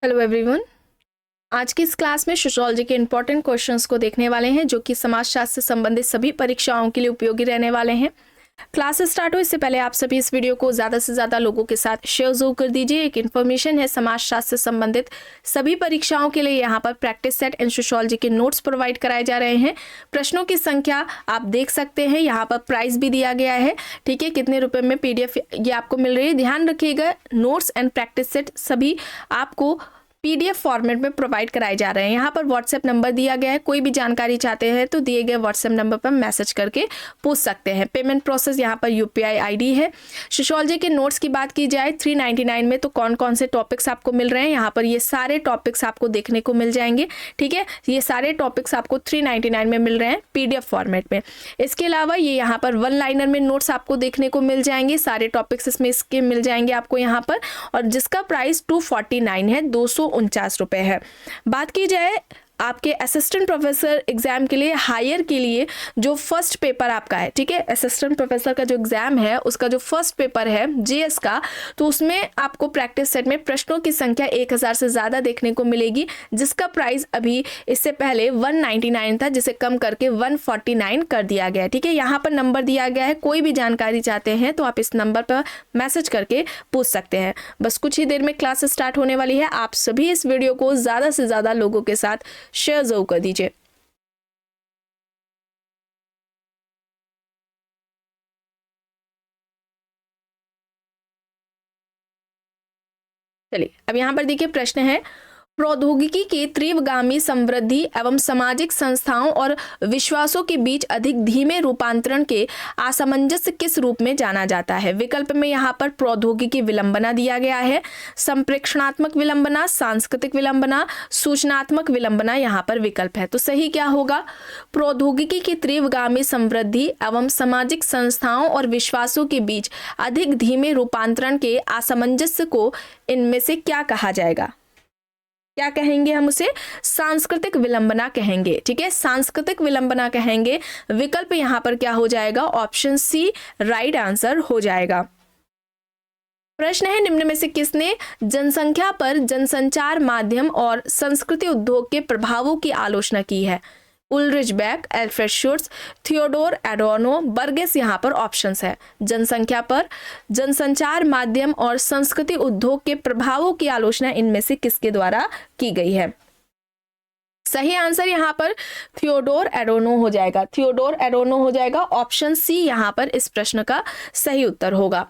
Hello everyone. आज की इस क्लास में सोशियोलॉजी के इंपॉर्टेंट क्वेश्चंस को देखने वाले हैं जो कि समाजशास्त्र से संबंधित सभी परीक्षाओं के लिए उपयोगी रहने वाले हैं। क्लास स्टार्ट हो इससे पहले आप सभी इस वीडियो को ज़्यादा से ज़्यादा लोगों के साथ शेयर जरूर कर दीजिए। एक इन्फॉर्मेशन है, समाजशास्त्र से संबंधित सभी परीक्षाओं के लिए यहाँ पर प्रैक्टिस सेट एंड सोशियोलॉजी के नोट्स प्रोवाइड कराए जा रहे हैं। प्रश्नों की संख्या आप देख सकते हैं, यहाँ पर प्राइस भी दिया गया है। ठीक है, कितने रुपए में PDF ये आपको मिल रही है। ध्यान रखिएगा, नोट्स एंड प्रैक्टिस सेट सभी आपको PDF फॉर्मेट में प्रोवाइड कराए जा रहे हैं। यहाँ पर व्हाट्सएप नंबर दिया गया है, कोई भी जानकारी चाहते हैं तो दिए गए व्हाट्सएप नंबर पर मैसेज करके पूछ सकते हैं। पेमेंट प्रोसेस यहाँ पर UPI ID है। सोशियोलॉजी के नोट्स की बात की जाए 399 में तो कौन कौन से टॉपिक्स आपको मिल रहे हैं, यहाँ पर ये सारे टॉपिक्स आपको देखने को मिल जाएंगे। ठीक है, ये सारे टॉपिक्स आपको 399 में मिल रहे हैं PDF फॉर्मेट में। इसके अलावा ये यहाँ पर वन लाइनर में नोट्स आपको देखने को मिल जाएंगे, सारे टॉपिक्स इसमें इसके मिल जाएंगे आपको यहाँ पर, और जिसका प्राइस 249 है, 249 रुपए है। बात की जाए आपके असिस्टेंट प्रोफेसर एग्जाम के लिए हायर के लिए जो फर्स्ट पेपर आपका है, ठीक है, असिस्टेंट प्रोफेसर का जो एग्जाम है उसका जो फर्स्ट पेपर है GS का, तो उसमें आपको प्रैक्टिस सेट में प्रश्नों की संख्या 1000 से ज़्यादा देखने को मिलेगी, जिसका प्राइस अभी इससे पहले 199 था, जिसे कम करके 149 कर दिया गया है। ठीक है, यहाँ पर नंबर दिया गया है, कोई भी जानकारी चाहते हैं तो आप इस नंबर पर मैसेज करके पूछ सकते हैं। बस कुछ ही देर में क्लास स्टार्ट होने वाली है। आप सभी इस वीडियो को ज़्यादा से ज़्यादा लोगों के साथ शेयर जरूर कर दीजिए। चलिए, अब यहां पर देखिए प्रश्न है, प्रौद्योगिकी के तीव्रगामी समृद्धि एवं सामाजिक संस्थाओं और विश्वासों के बीच अधिक धीमे रूपांतरण के असामंजस्य किस रूप में जाना जाता है। विकल्प में यहाँ पर प्रौद्योगिकी विलंबना दिया गया है, संप्रेषणात्मक विलंबना, सांस्कृतिक विलंबना, सूचनात्मक विलंबना यहाँ पर विकल्प है। तो सही क्या होगा? प्रौद्योगिकी की तीव्रगामी समृद्धि एवं सामाजिक संस्थाओं और विश्वासों के बीच अधिक धीमे रूपांतरण के असामंजस्य को इनमें से क्या कहा जाएगा? क्या कहेंगे हम उसे? सांस्कृतिक विलंबना कहेंगे। ठीक है, सांस्कृतिक विलंबना कहेंगे। विकल्प यहां पर क्या हो जाएगा? ऑप्शन C राइट आंसर हो जाएगा। प्रश्न है, निम्न में से किसने जनसंख्या पर जनसंचार माध्यम और संस्कृति उद्योग के प्रभावों की आलोचना की है? उल्रिच बेक, एल्फ्रेड शुट्ज, थियोडोर एडोर्नो, बर्गेस यहाँ पर ऑप्शंस है। जनसंख्या पर जनसंचार माध्यम और संस्कृति उद्योग के प्रभावों की आलोचना इनमें से किसके द्वारा की गई है? सही आंसर यहाँ पर थियोडोर एडोर्नो हो जाएगा। थियोडोर एडोर्नो हो जाएगा। ऑप्शन C यहाँ पर इस प्रश्न का सही उत्तर होगा।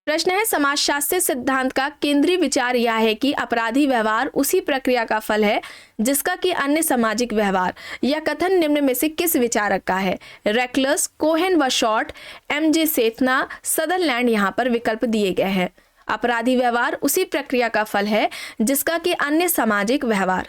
प्रश्न है, समाजशास्त्रीय सिद्धांत का केंद्रीय विचार यह है कि अपराधी व्यवहार उसी प्रक्रिया का फल है जिसका कि अन्य सामाजिक व्यवहार। यह कथन निम्न में से किस विचारक का है? रेकलस, कोहेन व शॉर्ट, MJ सेथना, सदरलैंड यहाँ पर विकल्प दिए गए हैं। अपराधी व्यवहार उसी प्रक्रिया का फल है जिसका कि अन्य सामाजिक व्यवहार,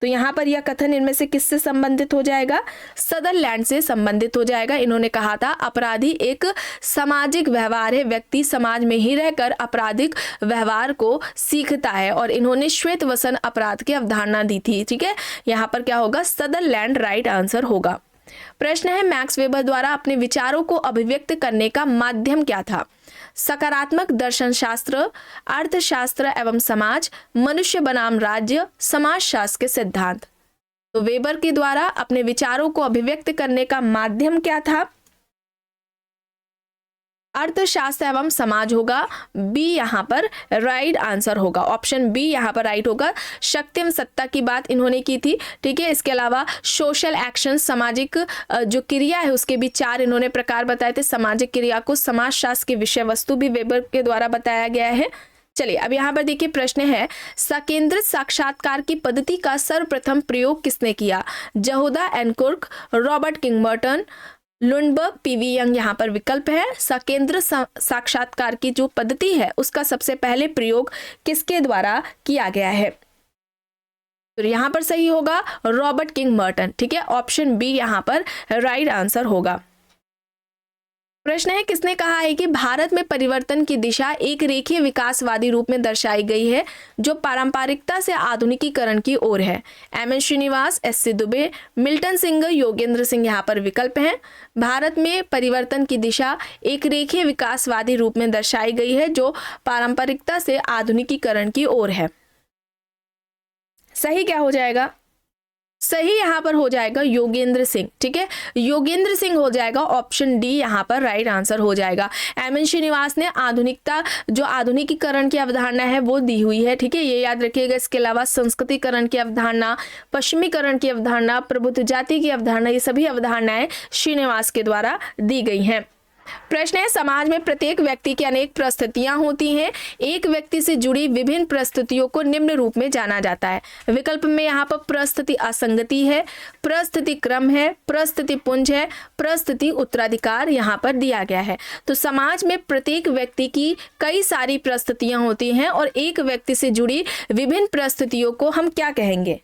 तो यहाँ पर यह कथन इनमें से किससे संबंधित हो जाएगा? सदरलैंड से संबंधित हो जाएगा। इन्होंने कहा था अपराधी एक सामाजिक व्यवहार है, व्यक्ति समाज में ही रहकर आपराधिक व्यवहार को सीखता है, और इन्होंने श्वेत वसन अपराध की अवधारणा दी थी। ठीक है, यहाँ पर क्या होगा? सदरलैंड राइट आंसर होगा। प्रश्न है, मैक्स वेबर द्वारा अपने विचारों को अभिव्यक्त करने का माध्यम क्या था? सकारात्मक दर्शन शास्त्र, अर्थशास्त्र एवं समाज, मनुष्य बनाम राज्य, समाजशास्त्र के सिद्धांत। तो वेबर के द्वारा अपने विचारों को अभिव्यक्त करने का माध्यम क्या था? अर्थशास्त्र एवं समाज होगा। B यहाँ पर राइट आंसर होगा। ऑप्शन B यहाँ पर राइट होगा। शक्ति एवं सत्ता की बात इन्होंने की थी। ठीक है, इसके अलावा सोशल एक्शन, सामाजिक जो क्रिया है उसके भी 4 इन्होंने प्रकार बताए थे। सामाजिक क्रिया को समाजशास्त्र की विषय वस्तु भी वेबर के द्वारा बताया गया है। चलिए, अब यहाँ पर देखिए प्रश्न है, सकेंद्रित साक्षात्कार की पद्धति का सर्वप्रथम प्रयोग किसने किया? जहोदा एनकुर्क, रॉबर्ट किंगमर्टन, लुंडबर्ग, PV यंग यहाँ पर विकल्प है। सकेंद्र साक्षात्कार की जो पद्धति है उसका सबसे पहले प्रयोग किसके द्वारा किया गया है? तो यहाँ पर सही होगा रॉबर्ट किंगमर्टन। ठीक है, ऑप्शन B यहाँ पर राइट आंसर होगा। प्रश्न है, किसने कहा है कि भारत में परिवर्तन की दिशा एक रेखीय विकासवादी रूप में दर्शाई गई है जो पारंपरिकता से आधुनिकीकरण की ओर है? M.N. Srinivas, S.C. Dube, Milton Singh, Yogendra Singh यहाँ पर विकल्प हैं। भारत में परिवर्तन की दिशा एक रेखीय विकासवादी रूप में दर्शाई गई है जो पारंपरिकता से आधुनिकीकरण की ओर है। सही क्या हो जाएगा? सही यहाँ पर हो जाएगा योगेंद्र सिंह। ठीक है, योगेंद्र सिंह हो जाएगा, ऑप्शन डी यहाँ पर राइट आंसर हो जाएगा। एम.एन. श्रीनिवास ने आधुनिकता, जो आधुनिकीकरण की अवधारणा है वो दी हुई है। ठीक है, ये याद रखिएगा। इसके अलावा संस्कृतिकरण की अवधारणा, पश्चिमीकरण की अवधारणा, प्रबुद्ध जाति की अवधारणा, ये सभी अवधारणाएं श्रीनिवास के द्वारा दी गई हैं। प्रश्न है, समाज में प्रत्येक व्यक्ति की अनेक परिस्थितियां होती हैं। एक व्यक्ति से जुड़ी विभिन्न परिस्थितियों को निम्न रूप में जाना जाता है। विकल्प में यहाँ पर परिस्थिति असंगति है, परिस्थिति क्रम है, परिस्थिति पुंज है, परिस्थिति उत्तराधिकार यहाँ पर दिया गया है। तो समाज में प्रत्येक व्यक्ति की कई सारी परिस्थितियां होती हैं और एक व्यक्ति से जुड़ी विभिन्न परिस्थितियों को हम क्या कहेंगे?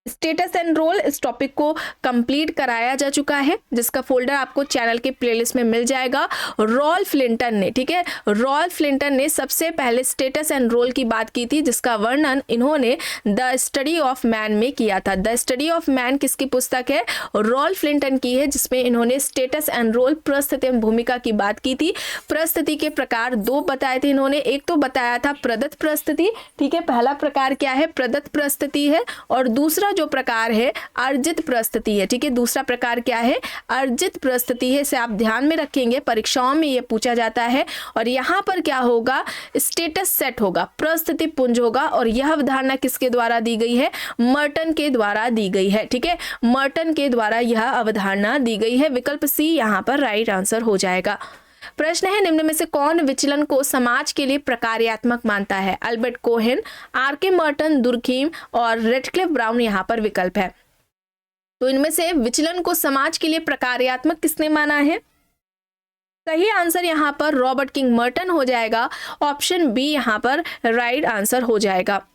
Status and role. इस टॉपिक को कंप्लीट कराया जा चुका है, जिसका फोल्डर आपको चैनल के प्लेलिस्ट में मिल जाएगा। रॉल्फ लिंटन ने, ठीक है, रॉल्फ लिंटन ने सबसे पहले स्टेटस एंड रोल की बात की थी, जिसका वर्णन इन्होंने द स्टडी ऑफ मैन में किया था। द स्टडी ऑफ मैन किसकी पुस्तक है? रॉल्फ लिंटन की है, जिसमें इन्होंने स्टेटस एंड रोल, परिस्थिति एवं भूमिका की बात की थी। परिस्थिति के प्रकार दो बताए थे इन्होंने। एक तो बताया था प्रदत्त परिस्थिति, ठीक है, पहला प्रकार क्या है? प्रदत्त परिस्थिति है। और दूसरा जो प्रकार है अर्जित परिस्थिति है। ठीक है, दूसरा प्रकार क्या है? अर्जित परिस्थिति है। इसे आप ध्यान में रखेंगे, परीक्षाओं में ये पूछा जाता है। और यहाँ पर क्या होगा? स्टेटस सेट होगा, परिस्थिति पुंज होगा। और यह अवधारणा किसके द्वारा दी गई है? मर्टन के द्वारा दी गई है। ठीक है, मर्टन के द्वारा यह अवधारणा दी गई है। विकल्प सी यहाँ पर राइट आंसर हो जाएगा। प्रश्न है, निम्न में से कौन विचलन को समाज के लिए प्रकार्यात्मक मानता है? अल्बर्ट कोहेन, आर.के. मर्टन, दुर्खीम और रेडक्लिफ ब्राउन यहाँ पर विकल्प है। तो इनमें से विचलन को समाज के लिए प्रकार्यात्मक किसने माना है? सही आंसर यहाँ पर रॉबर्ट किंग मर्टन हो जाएगा। ऑप्शन बी यहाँ पर राइट आंसर हो जाएगा।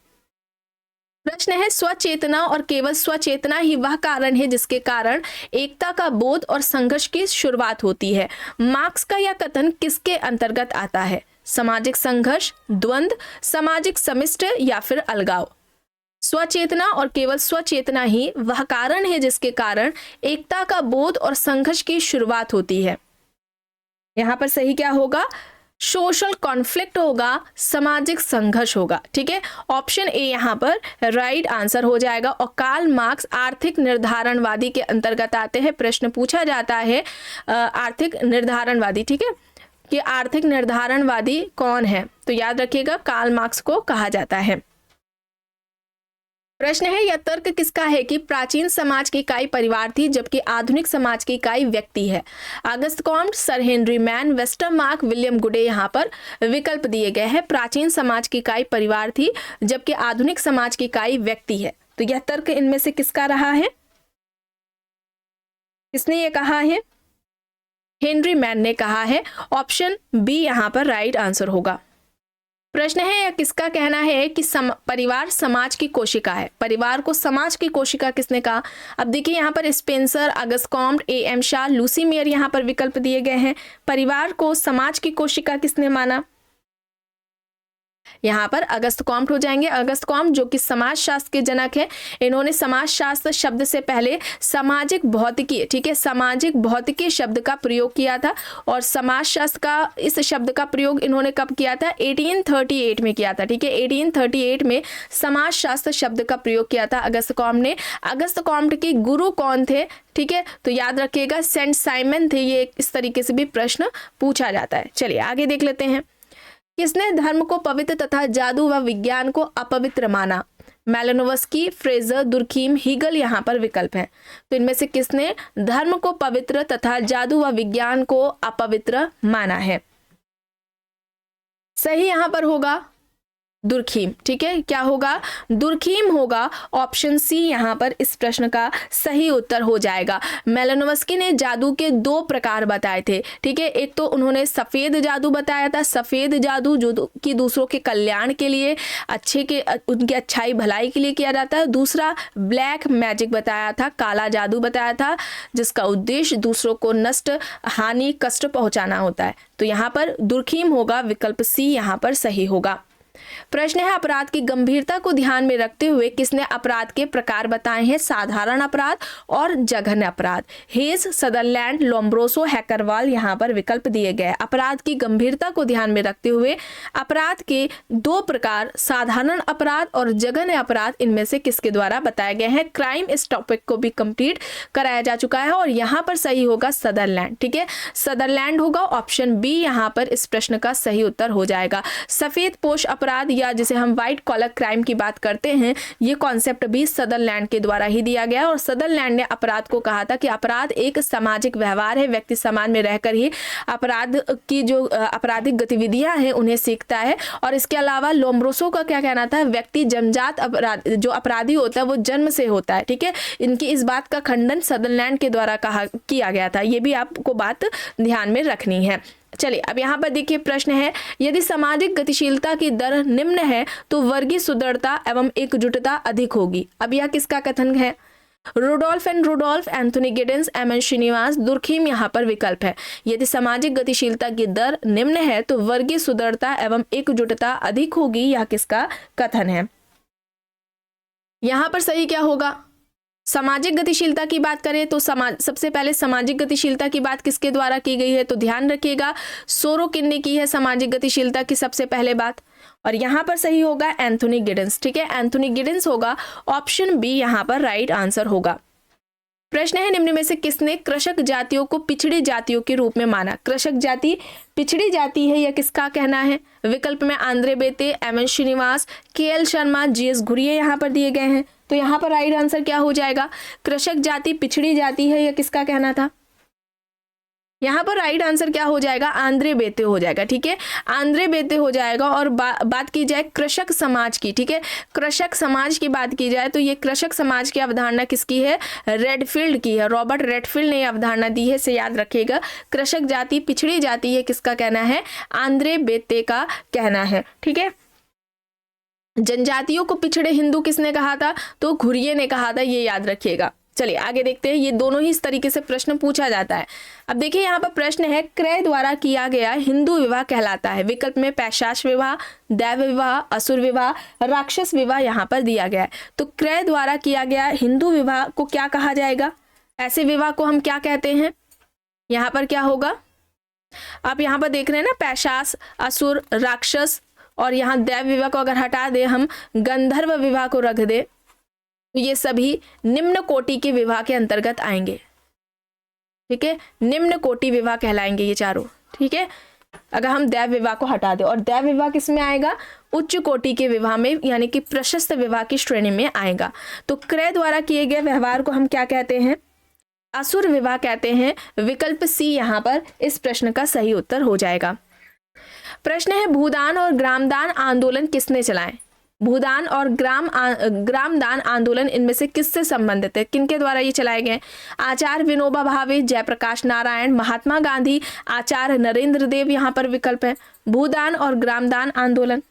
प्रश्न है, स्वचेतना और केवल स्वचेतना ही वह कारण है जिसके कारण एकता का बोध और संघर्ष की शुरुआत होती है। मार्क्स का यह कथन किसके अंतर्गत आता है? सामाजिक संघर्ष, द्वंद्व, सामाजिक समिष्ट या फिर अलगाव? स्वचेतना और केवल स्वचेतना ही वह कारण है जिसके कारण एकता का बोध और संघर्ष की शुरुआत होती है। यहाँ पर सही क्या होगा? सोशल कॉन्फ्लिक्ट होगा, सामाजिक संघर्ष होगा। ठीक है, ऑप्शन ए यहाँ पर राइट आंसर हो जाएगा। और कार्ल मार्क्स आर्थिक निर्धारणवादी के अंतर्गत आते हैं। प्रश्न पूछा जाता है आर्थिक निर्धारणवादी, ठीक है, कि आर्थिक निर्धारणवादी कौन है? तो याद रखिएगा कार्ल मार्क्स को कहा जाता है। प्रश्न है, यह तर्क किसका है कि प्राचीन समाज की इकाई परिवार थी जबकि आधुनिक समाज की इकाई व्यक्ति है? Auguste Comte, sir Henry Maine, Westermarck, William Goode यहाँ पर विकल्प दिए गए हैं। प्राचीन समाज की इकाई परिवार थी जबकि आधुनिक समाज की इकाई व्यक्ति है। तो यह तर्क इनमें से किसका रहा है? किसने ये कहा है? हेनरी मैन ने कहा है। ऑप्शन बी यहाँ पर राइट आंसर होगा। प्रश्न है, यह किसका कहना है कि परिवार समाज की कोशिका है? परिवार को समाज की कोशिका किसने कहा? अब देखिए यहाँ पर Spencer, Auguste Comte, AM. Shah, Lucy mayor यहाँ पर विकल्प दिए गए हैं। परिवार को समाज की कोशिका किसने माना? यहाँ पर अगस्त कॉम्ट हो जाएंगे। अगस्त कॉम्ट जो कि समाजशास्त्र के जनक है, इन्होंने समाजशास्त्र शब्द से पहले सामाजिक भौतिकी, ठीक है, सामाजिक भौतिकी शब्द का प्रयोग किया था। और समाजशास्त्र का इस शब्द का प्रयोग इन्होंने कब किया था? 1838 में किया था। ठीक है, 1838 में समाजशास्त्र शब्द का प्रयोग किया था अगस्त कॉम्ट ने। अगस्त कॉम्ट के गुरु कौन थे? ठीक है, तो याद रखिएगा सेंट साइमन थे। ये इस तरीके से भी प्रश्न पूछा जाता है। चलिए आगे देख लेते हैं। किसने धर्म को पवित्र तथा जादू व विज्ञान को अपवित्र माना? मेलानोव्स्की, फ्रेजर, दुर्खीम, हीगल यहाँ पर विकल्प है। तो इनमें से किसने धर्म को पवित्र तथा जादू व विज्ञान को अपवित्र माना है? सही यहाँ पर होगा दुर्खीम। ठीक है, क्या होगा? दुर्खीम होगा। ऑप्शन सी यहाँ पर इस प्रश्न का सही उत्तर हो जाएगा। मेलानोव्स्की ने जादू के दो प्रकार बताए थे। ठीक है, एक तो उन्होंने सफेद जादू बताया था, सफेद जादू जो कि दूसरों के कल्याण के लिए, उनकी अच्छाई भलाई के लिए किया जाता है। दूसरा ब्लैक मैजिक बताया था, काला जादू बताया था, जिसका उद्देश्य दूसरों को नष्ट, हानि, कष्ट पहुंचाना होता है। तो यहाँ पर दुर्खीम होगा। विकल्प सी यहाँ पर सही होगा। प्रश्न है अपराध की गंभीरता को ध्यान में रखते हुए किसने अपराध के प्रकार बताए हैं? साधारण अपराध और जघन्य अपराध। हेज, सदरलैंड, लोम्ब्रोसो, हैकरवाल यहाँ पर विकल्प दिए गए। अपराध की गंभीरता को ध्यान में रखते हुए अपराध के दो प्रकार साधारण अपराध और जघन्य अपराध इनमें से किसके द्वारा बताए गए हैं? क्राइम इस टॉपिक को भी कंप्लीट कराया जा चुका है और यहाँ पर सही होगा सदरलैंड। ठीक है, सदरलैंड होगा। ऑप्शन बी यहाँ पर इस प्रश्न का सही उत्तर हो जाएगा। सफेद पोश अपराध या जिसे हम व्हाइट कॉलर क्राइम की बात करते हैं, ये कॉन्सेप्ट भी सदरलैंड के द्वारा ही दिया गया और सदरलैंड ने अपराध को कहा था कि अपराध एक सामाजिक व्यवहार है, व्यक्ति समाज में रहकर ही अपराध की जो आपराधिक गतिविधियां हैं उन्हें सीखता है। और इसके अलावा लोम्ब्रोसो का क्या कहना था? व्यक्ति जन्मजात अपराध जो अपराधी होता है वो जन्म से होता है। ठीक है, इनकी इस बात का खंडन सदरलैंड के द्वारा किया गया था। ये भी आपको बात ध्यान में रखनी है। चलिए अब यहाँ पर देखिए प्रश्न है, यदि सामाजिक गतिशीलता की दर निम्न है तो वर्गीय सुदृढ़ता एवं एकजुटता अधिक होगी। अब यह किसका कथन है? Rudolf, Anthony Giddens, M N Srinivas, Durkheim यहाँ पर विकल्प है। यदि सामाजिक गतिशीलता की दर निम्न है तो वर्गीय सुदृढ़ता एवं एकजुटता अधिक होगी, यह किसका कथन है? यहाँ पर सही क्या होगा? सामाजिक गतिशीलता की बात करें तो सबसे पहले सामाजिक गतिशीलता की बात किसके द्वारा की गई है? तो ध्यान रखिएगा सोरोकिन ने की है सामाजिक गतिशीलता की सबसे पहले बात, और यहाँ पर सही होगा एंथोनी गिडेंस। ठीक है, एंथोनी गिडेंस होगा। ऑप्शन बी यहाँ पर राइट आंसर होगा। प्रश्न है, निम्न में से किसने कृषक जातियों को पिछड़ी जातियों के रूप में माना? कृषक जाति पिछड़ी जाति है, यह किसका कहना है? विकल्प में Andre Beteille, M N Srinivas, K L Sharma, G S Ghurye यहाँ पर दिए गए हैं। तो यहाँ पर राइट आंसर क्या हो जाएगा? कृषक जाति पिछड़ी जाति है, यह किसका कहना था? यहाँ पर राइट आंसर क्या हो जाएगा? आंद्रे बेते हो जाएगा। ठीक है, आंद्रे बेते हो जाएगा। और बात की जाए कृषक समाज की, ठीक है, कृषक समाज की बात की जाए तो ये कृषक समाज की अवधारणा किसकी है? रेडफील्ड की है। रॉबर्ट रेडफील्ड ने अवधारणा दी है, इसे याद रखिएगा। कृषक जाति पिछड़ी जाति है, किसका कहना है? आंद्रे बेते का कहना है। ठीक है, जनजातियों को पिछड़े हिंदू किसने कहा था? तो घुरिये ने कहा था, ये याद रखिएगा। चलिए आगे देखते हैं, ये दोनों ही इस तरीके से प्रश्न पूछा जाता है। अब देखिए यहाँ पर प्रश्न है, क्रय द्वारा किया गया हिंदू विवाह कहलाता है। विकल्प में पैशाच विवाह, दैव विवाह, असुर विवाह, राक्षस विवाह यहाँ पर दिया गया है। तो क्रय द्वारा किया गया हिंदू विवाह को क्या कहा जाएगा? ऐसे विवाह को हम क्या कहते हैं? यहाँ पर क्या होगा? आप यहाँ पर देख रहे हैं ना, पैशाच, असुर, राक्षस और यहाँ दैव विवाह को अगर हटा दे, हम गंधर्व विवाह को रख दे, तो ये सभी निम्न कोटि के विवाह के अंतर्गत आएंगे। ठीक है, निम्न कोटि विवाह कहलाएंगे ये चारों। ठीक है, अगर हम दैव विवाह को हटा दें, और दैव विवाह किस में आएगा? उच्च कोटि के विवाह में, यानी कि प्रशस्त विवाह की श्रेणी में आएगा। तो क्रय द्वारा किए गए व्यवहार को हम क्या कहते हैं? असुर विवाह कहते हैं। विकल्प सी यहाँ पर इस प्रश्न का सही उत्तर हो जाएगा। प्रश्न है, भूदान और ग्रामदान आंदोलन किसने चलाए? भूदान और ग्रामदान आंदोलन इनमें से किससे संबंधित है? किनके द्वारा ये चलाए गए? आचार्य विनोबा भावे, जयप्रकाश नारायण, महात्मा गांधी, आचार्य नरेंद्र देव यहाँ पर विकल्प है। भूदान और ग्रामदान आंदोलन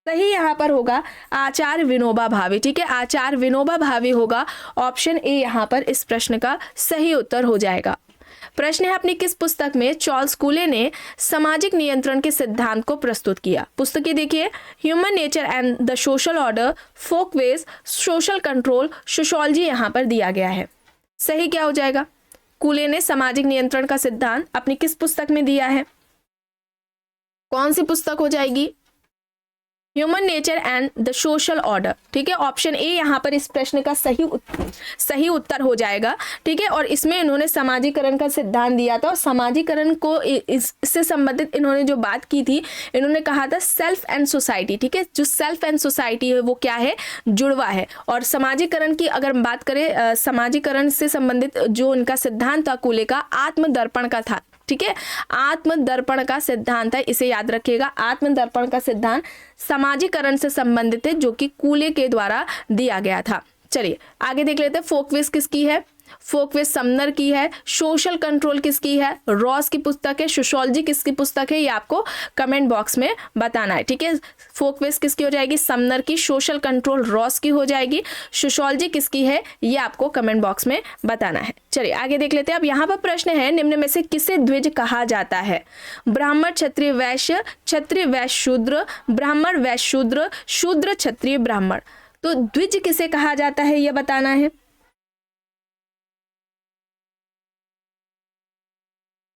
सही यहाँ पर होगा आचार्य विनोबा भावे। ठीक है, आचार्य विनोबा भावे होगा। ऑप्शन ए यहाँ पर इस प्रश्न का सही उत्तर हो जाएगा। प्रश्न है, अपनी किस पुस्तक में चार्ल्स कूले ने सामाजिक नियंत्रण के सिद्धांत को प्रस्तुत किया? पुस्तकें देखिए, human nature and the social order, Folkways, social control, sociology यहाँ पर दिया गया है। सही क्या हो जाएगा? कूले ने सामाजिक नियंत्रण का सिद्धांत अपनी किस पुस्तक में दिया है? कौन सी पुस्तक हो जाएगी? Human nature and the social order. ठीक है, ऑप्शन ए यहाँ पर इस प्रश्न का सही उत्तर हो जाएगा। ठीक है, और इसमें इन्होंने समाजीकरण का सिद्धांत दिया था, और समाजीकरण को इससे संबंधित इन्होंने जो बात की थी, इन्होंने कहा था सेल्फ एंड सोसाइटी। ठीक है, जो सेल्फ एंड सोसाइटी है वो क्या है? जुड़वा है। और समाजीकरण की अगर बात करें, समाजीकरण से संबंधित जो उनका सिद्धांत था कूले का, आत्मदर्पण का था। ठीक है, आत्मदर्पण का सिद्धांत है, इसे याद रखिएगा। आत्मदर्पण का सिद्धांत समाजीकरण से संबंधित है, जो कि कूले के द्वारा दिया गया था। चलिए आगे देख लेते हैं, फोकवेज किसकी है? फोक वेस्ट समनर की है, सोशल कंट्रोल किसकी है, रॉस की पुस्तक है, सोशियोलॉजी किसकी पुस्तक है, ये आपको कमेंट बॉक्स में बताना है। ठीक है, फोक वेस्ट किसकी हो जाएगी, समनर की, सोशल कंट्रोल रॉस की हो जाएगी, सोशियोलॉजी किसकी है, ये आपको कमेंट बॉक्स में बताना है। चलिए आगे देख लेते हैं। अब यहाँ पर प्रश्न है, निम्न में से किसे द्विज कहा जाता है, ब्राह्मण क्षत्रिय वैश्य, क्षत्रिय वैश्य शूद्र, ब्राह्मण वैश्य शूद्र, शूद्र क्षत्रिय ब्राह्मण। तो द्विज किसे कहा जाता है, यह बताना है।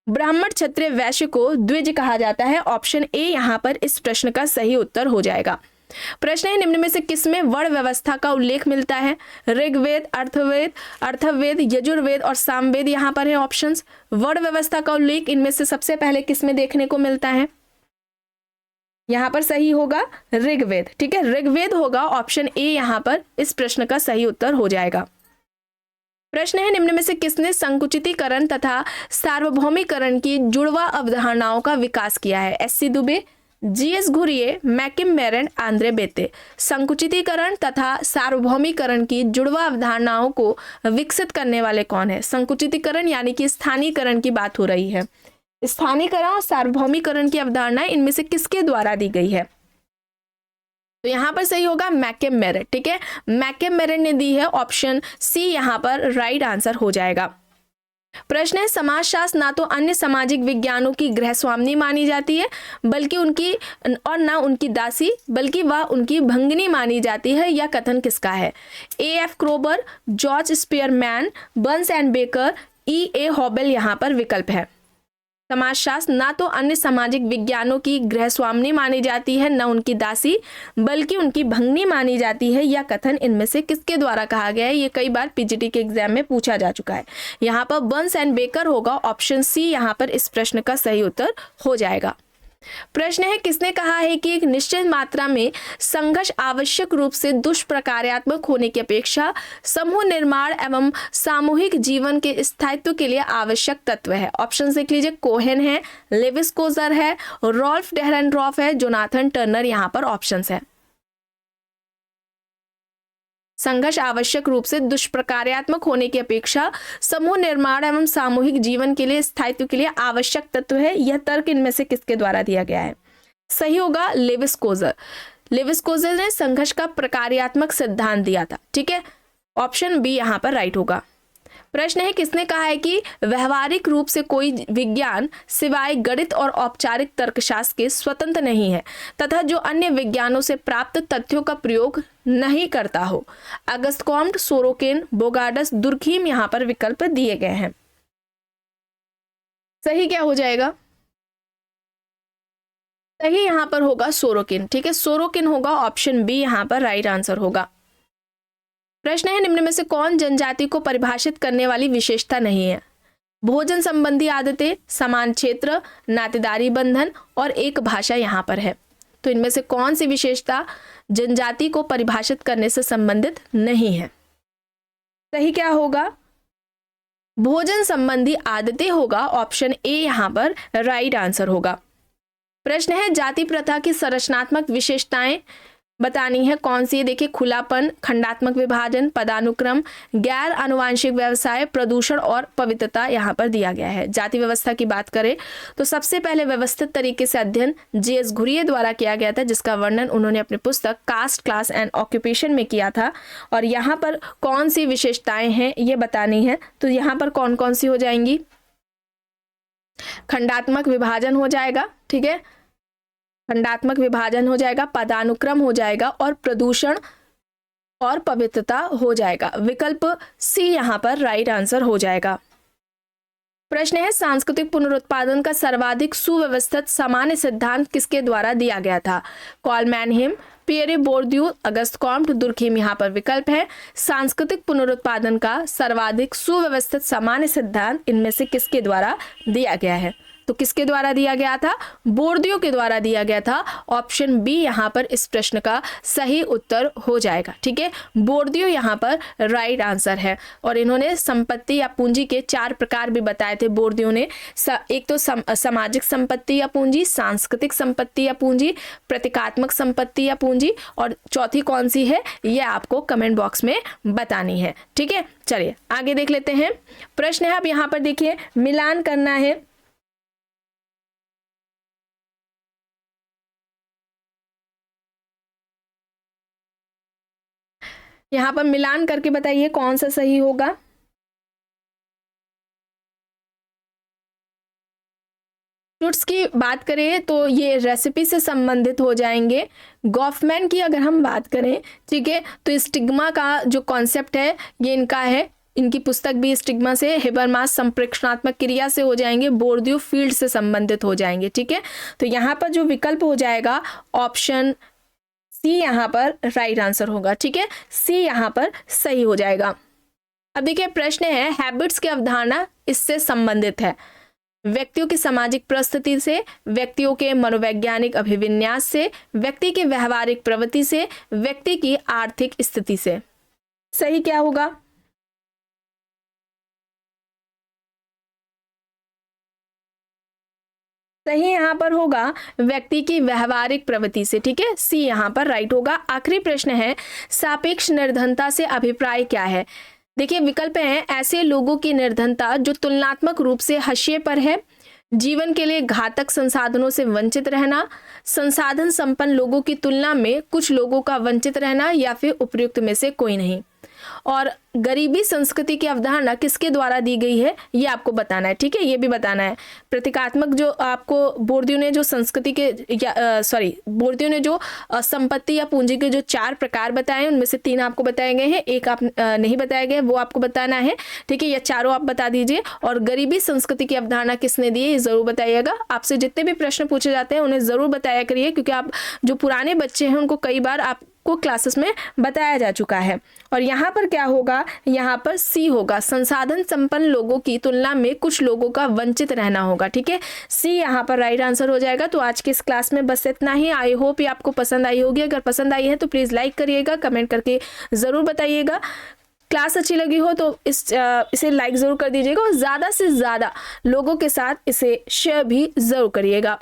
ब्राह्मण क्षत्रिय वैश्य को द्विज कहा जाता है। ऑप्शन ए यहाँ पर इस प्रश्न का सही उत्तर हो जाएगा। प्रश्न है, निम्न में से किसमें वर्ण व्यवस्था का उल्लेख मिलता है, ऋग्वेद, अर्थवेद, यजुर्वेद और सामवेद यहाँ पर है ऑप्शंस। वर्ण व्यवस्था का उल्लेख इनमें से सबसे पहले किसमें देखने को मिलता है, यहाँ पर सही होगा ऋग्वेद। ठीक है, ऋग्वेद होगा, ऑप्शन ए यहाँ पर इस प्रश्न का सही उत्तर हो जाएगा। प्रश्न है, निम्न में से किसने संकुचितीकरण तथा सार्वभौमिकरण की जुड़वा अवधारणाओं का विकास किया है, एस.सी. दुबे, जी.एस. घुरिये, मैकिम मेरेन, आंद्रे बेते। संकुचितीकरण तथा सार्वभौमिकरण की जुड़वा अवधारणाओं को विकसित करने वाले कौन है। संकुचितीकरण यानी कि स्थानीयकरण की बात हो रही है। स्थानीयकरण और सार्वभौमिकरण की अवधारणा इनमें से किसके द्वारा दी गई है, तो यहाँ पर सही होगा मैकिम मेरेन। ठीक है, मैकिम मेरेन ने दी है, ऑप्शन सी यहाँ पर राइट आंसर हो जाएगा। प्रश्न है, समाजशास्त्र ना तो अन्य सामाजिक विज्ञानों की गृहस्वामिनी मानी जाती है बल्कि उनकी और ना उनकी दासी बल्कि वह उनकी भंगिनी मानी जाती है, यह कथन किसका है, A F. Kroeber, George Spearman, Burns and Becker, E A. Hoebel यहाँ पर विकल्प है। समाजशास्त्र ना तो अन्य सामाजिक विज्ञानों की गृहस्वामिनी मानी जाती है, न उनकी दासी बल्कि उनकी भंगिनी मानी जाती है, यह कथन इनमें से किसके द्वारा कहा गया है। ये कई बार पीजीटी के एग्जाम में पूछा जा चुका है। यहाँ पर बर्न्स एंड बेकर होगा, ऑप्शन सी यहाँ पर इस प्रश्न का सही उत्तर हो जाएगा। प्रश्न है, किसने कहा है कि एक निश्चित मात्रा में संघर्ष आवश्यक रूप से दुष्प्रकार्यात्मक होने की अपेक्षा समूह निर्माण एवं सामूहिक जीवन के स्थायित्व के लिए आवश्यक तत्व है। ऑप्शन देख लीजिए, कोहेन है, लेविस कोजर है, रॉल्फ डेहरेनड्रॉफ है, जोनाथन टर्नर यहाँ पर ऑप्शंस है। संघर्ष आवश्यक रूप से दुष्प्रकार्यात्मक होने की अपेक्षा समूह निर्माण एवं सामूहिक जीवन के लिए स्थायित्व के लिए आवश्यक तत्व है, यह तर्क इनमें से किसके द्वारा दिया गया है, सही होगा लेविस कोजर। लेविस कोजर ने संघर्ष का प्रकार्यात्मक सिद्धांत दिया था। ठीक है, ऑप्शन बी यहाँ पर राइट होगा। प्रश्न है, किसने कहा है कि व्यवहारिक रूप से कोई विज्ञान सिवाय गणित और औपचारिक तर्कशास्त्र के स्वतंत्र नहीं है तथा जो अन्य विज्ञानों से प्राप्त तथ्यों का प्रयोग नहीं करता हो। Auguste Comte, Sorokin, Bogardus, Durkheim यहाँ पर विकल्प दिए गए हैं। सही क्या हो जाएगा, सही यहाँ पर होगा सोरोकिन। ठीक है, सोरोकिन होगा, ऑप्शन बी यहाँ पर राइट आंसर होगा। प्रश्न है, निम्न में से कौन जनजाति को परिभाषित करने वाली विशेषता नहीं है, भोजन संबंधी आदतें, समान क्षेत्र, नातेदारी बंधन और एक भाषा यहाँ पर है। तो इनमें से कौन सी विशेषता जनजाति को परिभाषित करने से संबंधित नहीं है, सही क्या होगा, भोजन संबंधी आदतें होगा, ऑप्शन ए यहाँ पर राइट आंसर होगा। प्रश्न है, जाति प्रथा की संरचनात्मक विशेषताएं बतानी है, कौन सी है, देखिए खुलापन, खंडात्मक विभाजन, पदानुक्रम, गैर आनुवांशिक व्यवसाय, प्रदूषण और पवित्रता यहाँ पर दिया गया है। जाति व्यवस्था की बात करें तो सबसे पहले व्यवस्थित तरीके से अध्ययन जी.एस. घुरिये द्वारा किया गया था, जिसका वर्णन उन्होंने अपनी पुस्तक कास्ट, क्लास एंड ऑक्यूपेशन में किया था। और यहाँ पर कौन सी विशेषताएं हैं ये बतानी है, तो यहाँ पर कौन कौन सी हो जाएंगी, खंडात्मक विभाजन हो जाएगा, ठीक है, खंडात्मक विभाजन हो जाएगा, पदानुक्रम हो जाएगा और प्रदूषण और पवित्रता हो जाएगा। विकल्प सी यहाँ पर राइट आंसर हो जाएगा। प्रश्न है, सांस्कृतिक पुनरुत्पादन का सर्वाधिक सुव्यवस्थित सामान्य सिद्धांत किसके द्वारा दिया गया था, कॉलमैनहिम, पियरे बोर्दियू, अगस्त कॉम्ट, दुर्खीम यहाँ पर विकल्प है। सांस्कृतिक पुनरुत्पादन का सर्वाधिक सुव्यवस्थित सामान्य सिद्धांत इनमें से किसके द्वारा दिया गया है, तो किसके द्वारा दिया गया था? बोर्दियो के द्वारा दिया गया था। ऑप्शन बी यहाँ पर इस प्रश्न का सही उत्तर हो जाएगा। ठीक है, बोर्दियो यहाँ पर राइट आंसर है। और इन्होंने संपत्ति या पूंजी के 4 प्रकार भी बताए थे बोर्दियो ने। एक तो सामाजिक संपत्ति या पूंजी, सांस्कृतिक संपत्ति या पूंजी, प्रतीकात्मक संपत्ति या पूंजी, और चौथी कौन सी है ये आपको कमेंट बॉक्स में बतानी है। ठीक है, चलिए आगे देख लेते हैं। प्रश्न है, अब यहाँ पर देखिए मिलान करना है। यहाँ पर मिलान करके बताइए कौन सा सही होगा। फ्रूट्स की बात करें तो ये रेसिपी से संबंधित हो जाएंगे। गॉफमैन की अगर हम बात करें, ठीक है, तो स्टिग्मा का जो कॉन्सेप्ट है ये इनका है। इनकी पुस्तक भी स्टिग्मा से, हेबरमास संप्रेषणात्मक क्रिया से हो जाएंगे, बोर्दियो फील्ड से संबंधित हो जाएंगे। ठीक है, तो यहाँ पर जो विकल्प हो जाएगा ऑप्शन सी यहाँ पर राइट आंसर होगा। ठीक है, सी यहाँ पर सही हो जाएगा। अब देखिए प्रश्न है, हैबिट्स की अवधारणा इससे संबंधित है। व्यक्तियों की सामाजिक परिस्थिति से, व्यक्तियों के मनोवैज्ञानिक अभिविन्यास से, व्यक्ति की व्यवहारिक प्रवृत्ति से, व्यक्ति की आर्थिक स्थिति से। सही क्या होगा? सही यहाँ पर होगा व्यक्ति की व्यवहारिक प्रवृत्ति से। ठीक है, सी यहाँ पर राइट होगा। आखिरी प्रश्न है, सापेक्ष निर्धनता से अभिप्राय क्या है? देखिए विकल्प हैं, ऐसे लोगों की निर्धनता जो तुलनात्मक रूप से हाशिए पर है, जीवन के लिए घातक संसाधनों से वंचित रहना, संसाधन संपन्न लोगों की तुलना में कुछ लोगों का वंचित रहना, या फिर उपयुक्त में से कोई नहीं। और गरीबी संस्कृति की अवधारणा किसके द्वारा दी गई है ये आपको बताना है। ठीक है, ये भी बताना है। प्रतीकात्मक जो आपको बोर्दियो ने जो संस्कृति के बोर्दियो ने जो संपत्ति या पूंजी के जो 4 प्रकार बताए हैं उनमें से 3 आपको बताए गए हैं, एक आप नहीं बताए गए, वो आपको बताना है। ठीक है, ये चारों आप बता दीजिए। और गरीबी संस्कृति की अवधारणा किसने दी है ये जरूर बताइएगा। आपसे जितने भी प्रश्न पूछे जाते हैं उन्हें जरूर बताया करिए, क्योंकि आप जो पुराने बच्चे हैं उनको कई बार आपको क्लासेस में बताया जा चुका है। और यहाँ पर क्या होगा, यहाँ पर सी होगा, संसाधन संपन्न लोगों की तुलना में कुछ लोगों का वंचित रहना होगा। ठीक है, सी यहाँ पर राइट आंसर हो जाएगा। तो आज के इस क्लास में बस इतना ही। आई होप ये आपको पसंद आई होगी। अगर पसंद आई है तो प्लीज़ लाइक करिएगा, कमेंट करके ज़रूर बताइएगा। क्लास अच्छी लगी हो तो इसे लाइक ज़रूर कर दीजिएगा, और ज़्यादा से ज़्यादा लोगों के साथ इसे शेयर भी ज़रूर करिएगा।